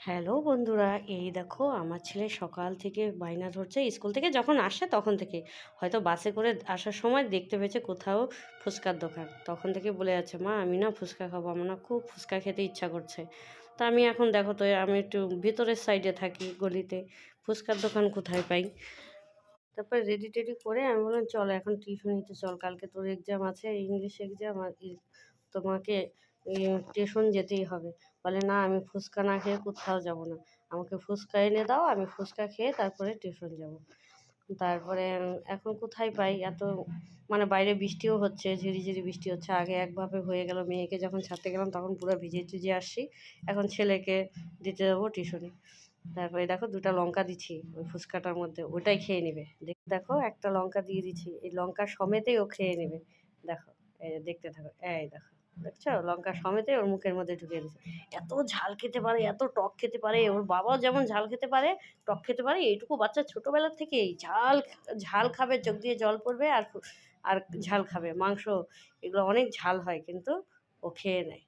Hello বন্ধুরা, এই দেখো আমার ছেলে সকাল থেকে বায়না ধরছে স্কুল থেকে যখন আসে তখন থেকে। হয়তো বাসে করে আসার সময় দেখতে পেয়েছে কোথাও ফুচকার দোকান, তখন থেকে বলে যাচ্ছে মা আমি না ফুচকা খাবো, আমার না খুব ফুচকা খেতে ইচ্ছা করছে। তা আমি এখন দেখো তো আমি একটু ভিতরের সাইডে থাকি গলিতে, ফুচকার দোকান কোথায় পাই। তারপরে রেডি টেডি করে আমি বললাম চল এখন টিউশন নিতে চল, কালকে তোর এক্সাম আছে, ইংলিশ এক্সাম, আর তোমাকে টিউশন যেতেই হবে। বলে না আমি ফুচকা না খেয়ে কোথাও যাব না, আমাকে ফুচকা এনে দাও, আমি ফুচকা খেয়ে তারপরে টিউশন যাব। তারপরে এখন কোথায় পাই এত, মানে বাইরে বৃষ্টিও হচ্ছে, ঝিরিঝিরি বৃষ্টি হচ্ছে। আগে একভাবে হয়ে গেল, মেয়েকে যখন ছাড়তে গেলাম তখন পুরো ভিজে টিজে আসছি, এখন ছেলেকে দিতে যাবো টিউশনে। তারপরে দেখো দুটো লঙ্কা দিচ্ছি ওই ফুচকাটার মধ্যে, ওটাই খেয়ে নেবে। দেখো একটা লঙ্কা দিয়ে দিচ্ছি, এই লঙ্কা সমেতেই ও খেয়ে নেবে। দেখো, এই যে দেখতে থাকো, এই দেখো, দেখছো লঙ্কা সমেতেই ওর মুখের মধ্যে ঢুকিয়ে দিচ্ছে। এত ঝাল খেতে পারে, এত টক খেতে পারে, ওর বাবাও যেমন ঝাল খেতে পারে, টক খেতে পারে। এইটুকু বাচ্চা ছোটবেলা থেকেই ঝাল ঝাল খাবে, চোখ দিয়ে জল পড়বে, আর ঝাল খাবে, মাংস এগুলো অনেক ঝাল হয় কিন্তু ও খেয়ে নেয়।